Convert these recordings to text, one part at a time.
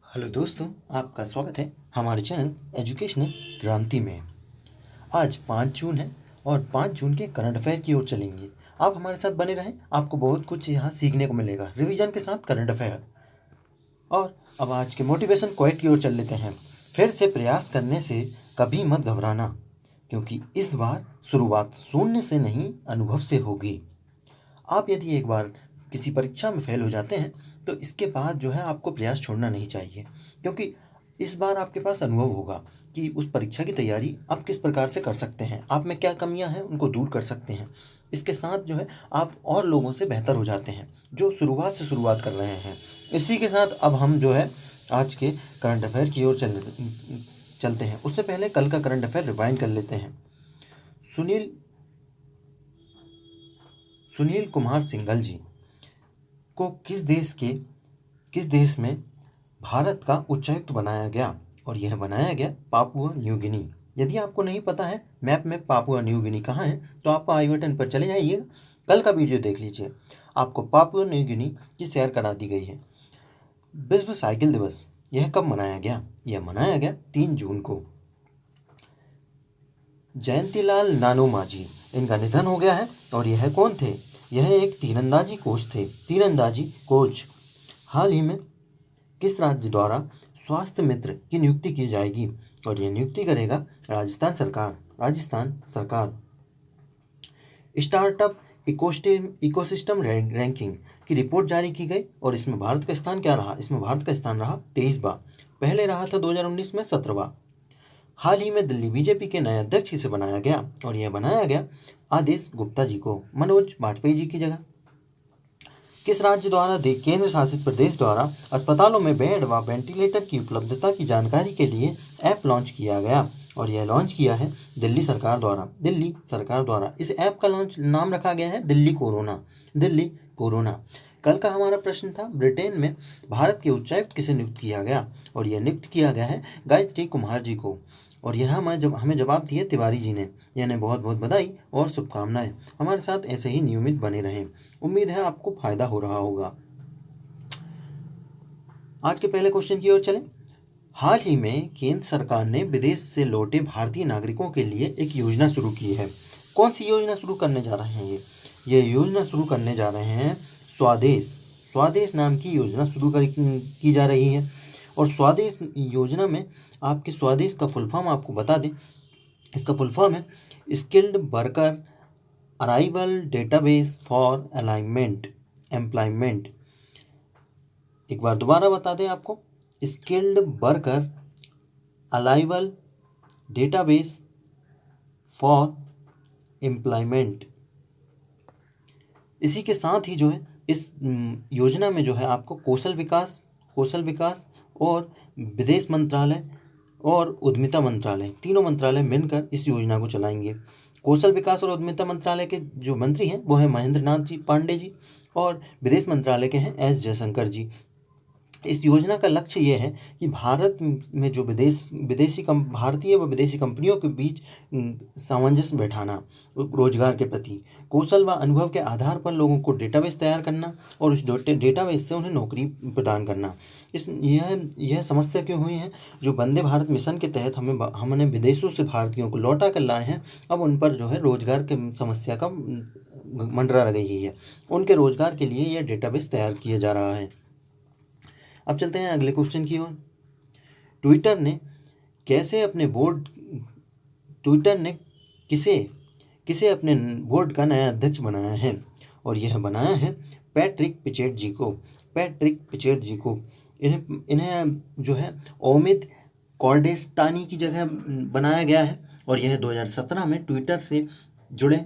Hello दोस्तों, आपका स्वागत है हमारे चैनल एजुकेशनल क्रांति में। आज 5 जून है और 5 जून के करंट अफेयर की ओर चलेंगे। आप हमारे साथ बने रहें, आपको बहुत कुछ यहाँ सीखने को मिलेगा रिवीजन के साथ करंट अफेयर। और अब आज के मोटिवेशन क्वाइट की ओर चल लेते हैं। फिर से प्रयास करने से कभी मत घबराना, क्योंकि इस बार शुरुआत शून्य से नहीं अनुभव से होगी। आप यदि एक बार किसी परीक्षा में फेल हो जाते हैं तो इसके बाद जो है आपको प्रयास छोड़ना नहीं चाहिए, क्योंकि इस बार आपके पास अनुभव होगा कि उस परीक्षा की तैयारी आप किस प्रकार से कर सकते हैं, आप में क्या कमियां हैं उनको दूर कर सकते हैं। इसके साथ जो है आप और लोगों से बेहतर हो जाते हैं जो शुरुआत कर रहे हैं। इसी के साथ अब हम जो है आज के करंट अफेयर की ओर चलते हैं। उससे पहले कल का करंट अफेयर रिवाइंड कर लेते हैं। सुनील सुनील कुमार सिंघल जी को किस देश में भारत का उच्चायुक्त बनाया गया, और यह बनाया गया पापुआ न्यू गिनी। यदि आपको नहीं पता है मैप में पापुआ न्यू गिनी कहाँ है तो आप आई बटन पर चले जाइए, कल का वीडियो देख लीजिए, आपको पापुआ न्यू गिनी की सैर करा दी गई है। विश्व साइकिल दिवस यह कब मनाया गया? यह मनाया गया 3 जून को। जयंतीलाल नानू माझी, इनका निधन हो गया है और यह कौन थे? यह एक तीरंदाजी कोच थे। तीरंदाजी कोच। हाल ही में किस राज्य द्वारा स्वास्थ्य मित्र की नियुक्ति की जाएगी, और यह नियुक्ति करेगा राजस्थान सरकार। स्टार्टअप इकोसिस्टम रैंकिंग की रिपोर्ट जारी की गई और इसमें भारत का स्थान क्या रहा? इसमें भारत का स्थान रहा 23वां। पहले रहा था 2019 में 17वां। हाल ही में दिल्ली बीजेपी के नए अध्यक्ष इसे बनाया गया और यह बनाया गया आदेश गुप्ता जी को, मनोज वाजपेयी जी की जगह। किस राज्य द्वारा केंद्र शासित प्रदेश द्वारा अस्पतालों में बेड व वेंटिलेटर की उपलब्धता की जानकारी के लिए ऐप लॉन्च किया गया, और यह लॉन्च किया है दिल्ली सरकार द्वारा। इस ऐप का नाम रखा गया है दिल्ली कोरोना। कल का हमारा प्रश्न था, ब्रिटेन में भारत के उच्चायुक्त किसे नियुक्त किया गया, और यह नियुक्त किया गया है गायत्री कुमार जी को, और यह हमें जवाब दिए तिवारी जी ने। यानी बहुत बहुत बधाई और शुभकामनाएं। हमारे साथ ऐसे ही नियमित बने रहें। उम्मीद है आपको फायदा हो रहा होगा। आज के पहले क्वेश्चन की ओर चलें। हाल ही में केंद्र सरकार ने विदेश से लौटे भारतीय नागरिकों के लिए एक योजना शुरू की है। कौन सी योजना शुरू करने जा रहे हैं? ये योजना शुरू करने जा रहे हैं स्वदेश नाम की योजना शुरू की जा रही है। और स्वदेश योजना में आपके स्वदेश का फुल फॉर्म आपको बता दें। इसका फुल फॉर्म है skilled worker arrival database for employment. एक बार दोबारा बता दें आपको, skilled worker arrival database for employment. इसी के साथ ही जो है इस योजना में जो है आपको कौशल विकास और विदेश मंत्रालय और उद्यमिता मंत्रालय, तीनों मंत्रालय मिलकर इस योजना को चलाएंगे। कौशल विकास और उद्यमिता मंत्रालय के जो मंत्री हैं वो है महेंद्र नाथ जी पांडे जी, और विदेश मंत्रालय के हैं एस जयशंकर जी। इस योजना का लक्ष्य ये है कि भारत में जो भारतीय व विदेशी कंपनियों के बीच सामंजस्य बैठाना, रोजगार के प्रति कौशल व अनुभव के आधार पर लोगों को डेटाबेस तैयार करना और उस डेटाबेस से उन्हें नौकरी प्रदान करना। यह समस्या क्यों हुई है? जो वंदे भारत मिशन के तहत हमने विदेशों से भारतीयों को लौटा कर लाए हैं, अब उन पर जो है रोजगार की समस्या का मंडरा रही है। उनके रोजगार के लिए यह डेटाबेस तैयार किया जा रहा है। अब चलते हैं अगले क्वेश्चन की ओर। ट्विटर ने किसे अपने बोर्ड का नया अध्यक्ष बनाया है, और यह बनाया है पैट्रिक पिचेट जी को। इन्हें जो है ओमित कॉर्डेस्टानी की जगह बनाया गया है, और यह 2017 में ट्विटर से जुड़े।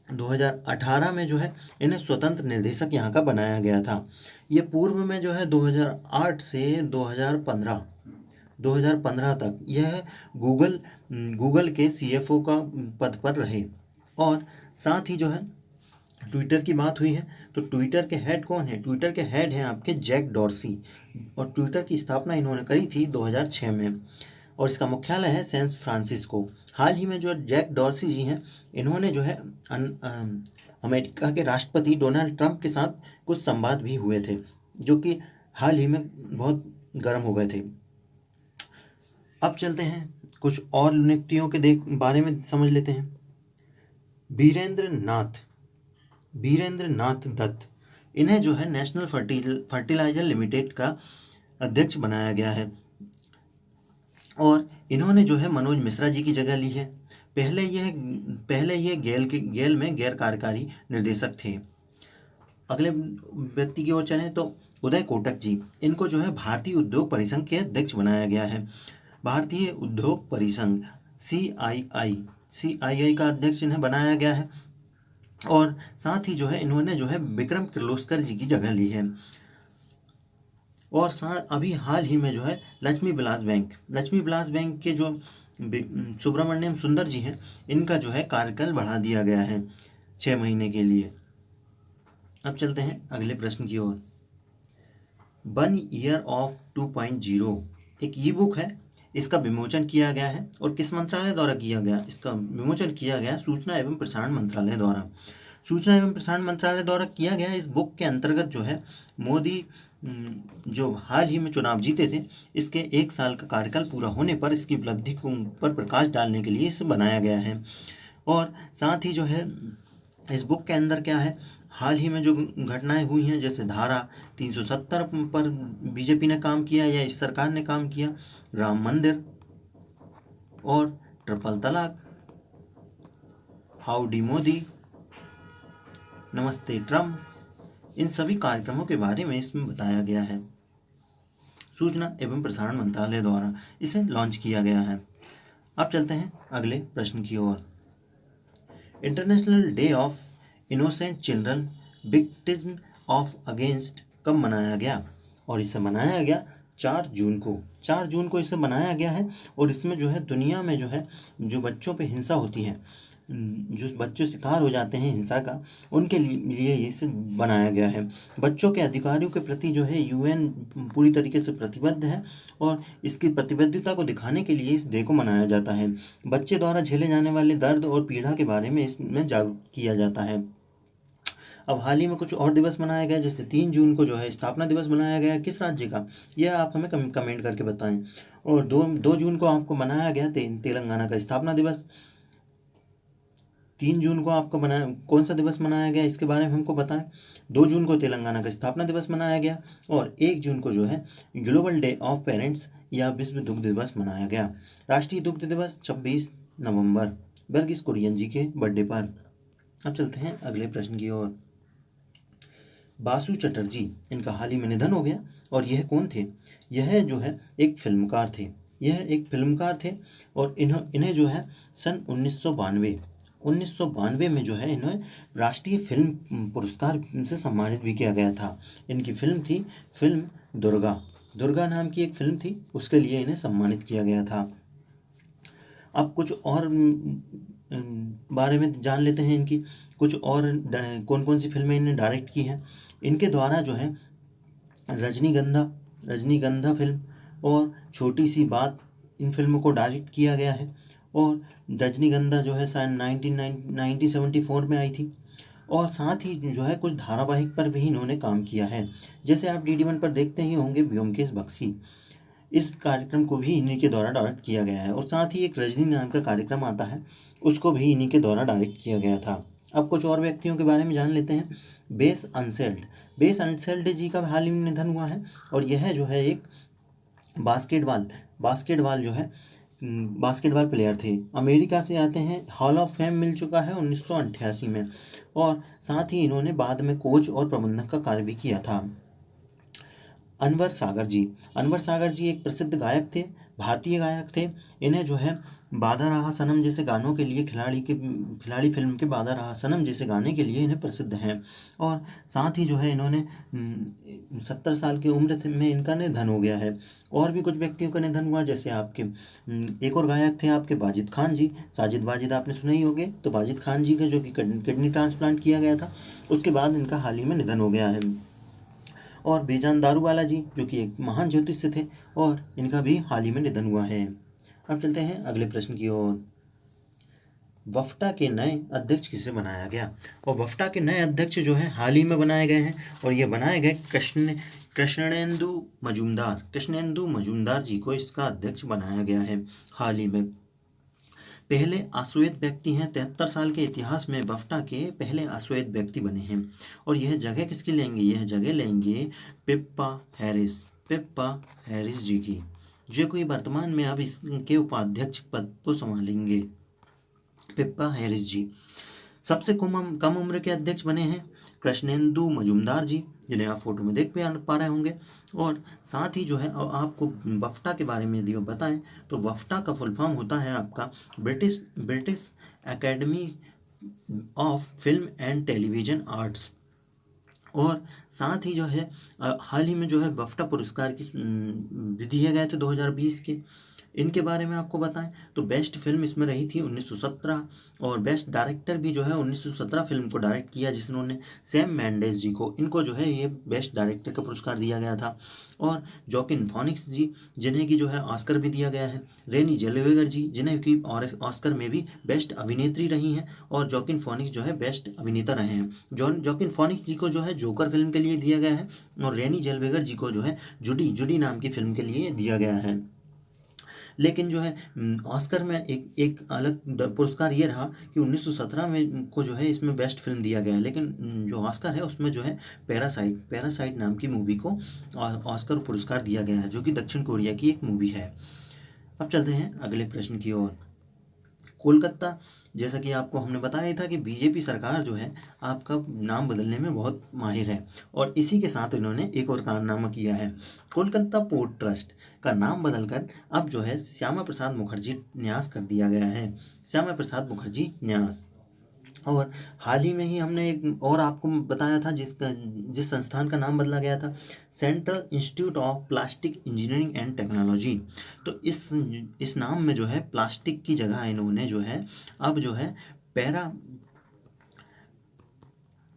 2018 में जो है इन्हें स्वतंत्र निर्देशक यहाँ का बनाया गया था। ये पूर्व में जो है 2008 से 2015 तक यह गूगल के CFO का पद पर रहे। और साथ ही जो है ट्विटर की बात हुई है तो ट्विटर के हेड कौन है? ट्विटर के हेड हैं आपके जैक डॉर्सी, और ट्विटर की स्थापना इन्होंने करी थी 2006 में, और इसका मुख्यालय है सैन फ्रांसिस्को। हाल ही में जो जैक डॉर्सी जी हैं इन्होंने जो है अमेरिका के राष्ट्रपति डोनाल्ड ट्रंप के साथ कुछ संवाद भी हुए थे, जो कि हाल ही में बहुत गर्म हो गए थे। अब चलते हैं कुछ और नियुक्तियों के बारे में समझ लेते हैं। वीरेंद्र नाथ दत्त, इन्हें जो है नेशनल फर्टिलाइजर लिमिटेड का अध्यक्ष बनाया गया है और इन्होंने जो है मनोज मिश्रा जी की जगह ली है। पहले ये गेल में गैर कार्यकारी निर्देशक थे। अगले व्यक्ति की ओर चलें तो उदय कोटक जी, इनको जो है भारतीय उद्योग परिसंघ के अध्यक्ष बनाया गया है। भारतीय उद्योग परिसंघ CII का अध्यक्ष इन्हें बनाया गया है और साथ ही जो है इन्होंने जो है विक्रम किर्लोस्कर जी की जगह ली है। और अभी हाल ही में जो है लक्ष्मी विलास बैंक के जो सुब्रमण्यम सुंदर जी हैं, इनका जो है कार्यकाल बढ़ा दिया गया है 6 महीने के लिए। अब चलते हैं अगले प्रश्न की ओर। 1 ईयर ऑफ 2.0 एक ई बुक है, इसका विमोचन किया गया है और किस मंत्रालय द्वारा किया गया? इसका विमोचन किया गया सूचना एवं प्रसारण मंत्रालय द्वारा। सूचना एवं प्रसारण मंत्रालय द्वारा किया गया। इस बुक के अंतर्गत जो है मोदी जो हाल ही में चुनाव जीते थे, इसके 1 साल का कार्यकाल पूरा होने पर इसकी उपलब्धि पर प्रकाश डालने के लिए इसे बनाया गया है। और साथ ही जो है इस बुक के अंदर क्या है, हाल ही में जो घटनाएं हुई हैं, जैसे धारा 370 पर बीजेपी ने काम किया या इस सरकार ने काम किया, राम मंदिर और ट्रिपल तलाक, हाउडी मोदी, नमस्ते ट्रम्प, इन सभी कार्यक्रमों के बारे में इसमें बताया गया है। सूचना एवं प्रसारण मंत्रालय द्वारा इसे लॉन्च किया गया है। अब चलते हैं अगले प्रश्न की ओर। International day of innocent children victim of against कब मनाया गया? और इसे मनाया गया 4 जून को। 4 जून को इसे मनाया गया है और इसमें जो है दुनिया में जो है जो बच्चों पे हिंसा होती है, जो बच्चे शिकार हो जाते हैं हिंसा का, उनके लिए इसे बनाया गया है। बच्चों के अधिकारों के प्रति जो है UN पूरी तरीके से प्रतिबद्ध है और इसकी प्रतिबद्धता को दिखाने के लिए इस डे को मनाया जाता है। बच्चे द्वारा झेले जाने वाले दर्द और पीड़ा के बारे में इसमें जागरूक किया जाता है। अब हाल ही में कुछ और दिवस मनाया गया, जैसे 3 जून को जो है स्थापना दिवस मनाया गया। किस राज्य का, यह आप हमें कमेंट करके बताएं। और 2 जून को आपको मनाया गया तेलंगाना का स्थापना दिवस। 3 जून को आपको कौन सा दिवस मनाया गया, इसके बारे में हमको बताएं। 2 जून को तेलंगाना का स्थापना दिवस मनाया गया और 1 जून को जो है ग्लोबल डे ऑफ पेरेंट्स या विश्व दुग्ध दिवस मनाया गया। राष्ट्रीय दुग्ध दिवस 26 नवंबर वर्गीस कुरियन जी के बर्थडे पर। अब चलते हैं अगले प्रश्न की ओर। बासु चटर्जी, इनका हाल ही में निधन हो गया और यह कौन थे? यह जो है एक फिल्मकार थे और इन्हें जो है सन 1992 में जो है इन्हें राष्ट्रीय फिल्म पुरस्कार से सम्मानित भी किया गया था। इनकी फिल्म दुर्गा नाम की एक फिल्म थी, उसके लिए इन्हें सम्मानित किया गया था। अब कुछ और बारे में जान लेते हैं इनकी। कुछ और कौन कौन सी फिल्में इन्हें डायरेक्ट की हैं। इनके द्वारा जो है रजनीगंधा फिल्म और छोटी सी बात, इन फिल्मों को डायरेक्ट किया गया है और रजनीगंधा जो है शायद 1974 में आई थी। और साथ ही जो है कुछ धारावाहिक पर भी इन्होंने काम किया है, जैसे आप DD1 पर देखते ही होंगे ब्योमकेश बख्शी, इस कार्यक्रम को भी इन्हीं के द्वारा डायरेक्ट किया गया है। और साथ ही एक रजनी नाम का कार्यक्रम आता है, उसको भी इन्हीं के द्वारा डायरेक्ट किया गया था। अब कुछ और व्यक्तियों के बारे में जान लेते हैं। बेस अंसेल्ड जी का हाल ही में निधन हुआ है और यह जो है एक बास्केटबॉल जो है बास्केटबॉल प्लेयर थे। अमेरिका से आते हैं, हॉल ऑफ फेम मिल चुका है 1988 में और साथ ही इन्होंने बाद में कोच और प्रबंधक का कार्य भी किया था। अनवर सागर जी एक प्रसिद्ध गायक थे, भारतीय गायक थे। इन्हें जो है बाधा रहा सनम जैसे गानों के लिए खिलाड़ी फिल्म के बाधा रहा सनम जैसे गाने के लिए इन्हें प्रसिद्ध हैं। और साथ ही जो है इन्होंने 70 साल की उम्र में इनका निधन हो गया है। और भी कुछ व्यक्तियों का निधन हुआ, जैसे आपके एक और गायक थे आपके वाजिद खान जी, साजिद वाजिद आपने सुने ही होंगे। तो वाजिद खान जी का जो कि किडनी ट्रांसप्लांट किया गया था, उसके बाद इनका हाल ही में निधन हो गया है। और बेजान दारूवाला जी जो कि एक महान ज्योतिष थे और इनका भी हाल ही में निधन हुआ है। अब चलते हैं अगले प्रश्न की ओर। वफ्टा के नए अध्यक्ष किसे बनाया गया? और वफ्टा के नए अध्यक्ष जो है हाल ही में बनाए गए हैं और ये बनाए गए कृष्णेंदु मजूमदार जी को इसका अध्यक्ष बनाया गया है हाल ही में। पहले अश्वेत व्यक्ति हैं, 73 साल के इतिहास में बफ्टा के पहले अश्वेत व्यक्ति बने हैं। और यह जगह किसकी लेंगे? यह जगह लेंगे पिप्पा हैरिस जी की, जो कोई वर्तमान में अब इसके उपाध्यक्ष पद को संभालेंगे। पिप्पा हैरिस जी सबसे कम उम्र के अध्यक्ष बने हैं कृष्णेंदु मजूमदार जी, जिन्हें आप फोटो में देख पा रहे होंगे। और साथ ही जो है आपको बफ्टा के बारे में यदि बताएं तो बफ्टा का फुल फॉर्म होता है आपका British academy of film and television arts. और साथ ही जो है हाल ही में जो है बफ्टा पुरस्कार की भी दिए गए थे 2020 के। इनके बारे में आपको बताएं तो बेस्ट फिल्म इसमें रही थी 1917, और बेस्ट डायरेक्टर भी जो है 1917 फिल्म को डायरेक्ट किया जिन्होंने सैम मेंडेस जी को, इनको जो है ये बेस्ट डायरेक्टर का पुरस्कार दिया गया था। और जोकिन फॉनिक्स जी, जिन्हें की जो है ऑस्कर भी दिया गया है। रेनी जेल्वेगर जी, जिन्हें की ऑस्कर में भी बेस्ट अभिनेत्री रही हैं, और जोकिन फॉनिक्स जो है बेस्ट अभिनेता रहे हैं। जोकिन फॉनिक्स जी को जो है जोकर फिल्म के लिए दिया गया है, और रेनी जेल्वेगर जी को जो है जुडी नाम की फिल्म के लिए दिया गया है। लेकिन जो है ऑस्कर में एक अलग पुरस्कार ये रहा कि 1917 में को जो है इसमें बेस्ट फिल्म दिया गया है, लेकिन जो ऑस्कर है उसमें जो है पैरासाइट नाम की मूवी को ऑस्कर पुरस्कार दिया गया है, जो कि दक्षिण कोरिया की एक मूवी है। अब चलते हैं अगले प्रश्न की ओर। कोलकाता, जैसा कि आपको हमने बताया ही था कि बीजेपी सरकार जो है आपका नाम बदलने में बहुत माहिर है, और इसी के साथ इन्होंने एक और कारनामा किया है। कोलकाता पोर्ट ट्रस्ट का नाम बदलकर अब जो है श्यामा प्रसाद मुखर्जी न्यास कर दिया गया है, श्यामा प्रसाद मुखर्जी न्यास। और हाल ही में ही हमने एक और आपको बताया था जिस संस्थान का नाम बदला गया था, central institute of plastic engineering and technology. तो इस नाम में जो है प्लास्टिक की जगह इन्होंने जो है अब जो है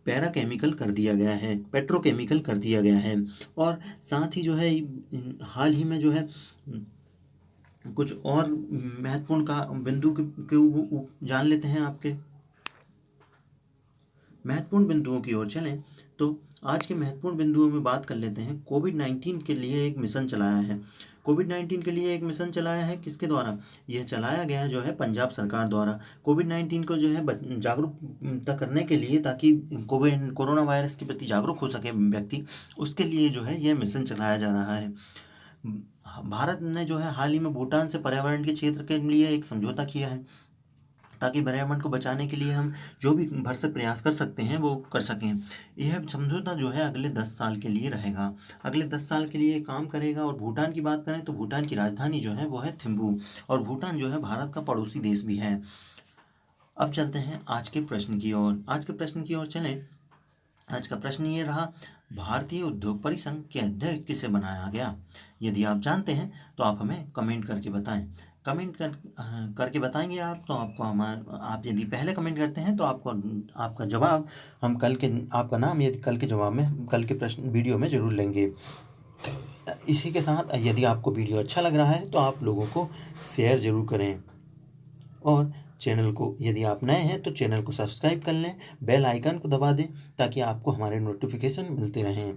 पैराकेमिकल कर दिया गया है, पेट्रोकेमिकल कर दिया गया है। और साथ ही जो है हाल ही में जो है कुछ और महत्वपूर्ण का बिंदु के जान लेते हैं। आपके महत्वपूर्ण बिंदुओं की ओर चलें तो आज के महत्वपूर्ण बिंदुओं में बात कर लेते हैं। कोविड-19 के लिए एक मिशन चलाया है। कोविड-19 के लिए एक मिशन चलाया है, किसके द्वारा? यह चलाया गया जो है पंजाब सरकार द्वारा। कोविड-19 को जो है जागरूकता करने के लिए, ताकि कोरोना वायरस के प्रति जागरूक हो सके व्यक्ति, उसके लिए जो है यह मिशन चलाया जा रहा है। भारत ने जो है हाल ही में भूटान से पर्यावरण के क्षेत्र के लिए एक समझौता किया है, ताकि पर्यावरण को बचाने के लिए हम जो भी भरसक प्रयास कर सकते हैं वो कर सकें। यह समझौता जो है अगले 10 साल के लिए रहेगा, अगले 10 साल के लिए काम करेगा। और भूटान की बात करें तो भूटान की राजधानी जो है वो है थिम्पू, और भूटान जो है भारत का पड़ोसी देश भी है। अब चलते हैं आज के प्रश्न की ओर। आज के प्रश्न की ओर चलें। आज का प्रश्न ये रहा, भारतीय उद्योग परिसंघ के अध्यक्ष किसे बनाया गया? यदि आप जानते हैं तो आप हमें कमेंट करके बताएं। करके बताएंगे आप तो आप यदि पहले कमेंट करते हैं तो आपका जवाब हम आपका नाम यदि कल के जवाब में, कल के प्रश्न वीडियो में ज़रूर लेंगे। इसी के साथ यदि आपको वीडियो अच्छा लग रहा है तो आप लोगों को शेयर ज़रूर करें, और चैनल को, यदि आप नए हैं तो चैनल को सब्सक्राइब कर लें, बेल आइकन को दबा दें ताकि आपको हमारे नोटिफिकेशन मिलते रहें।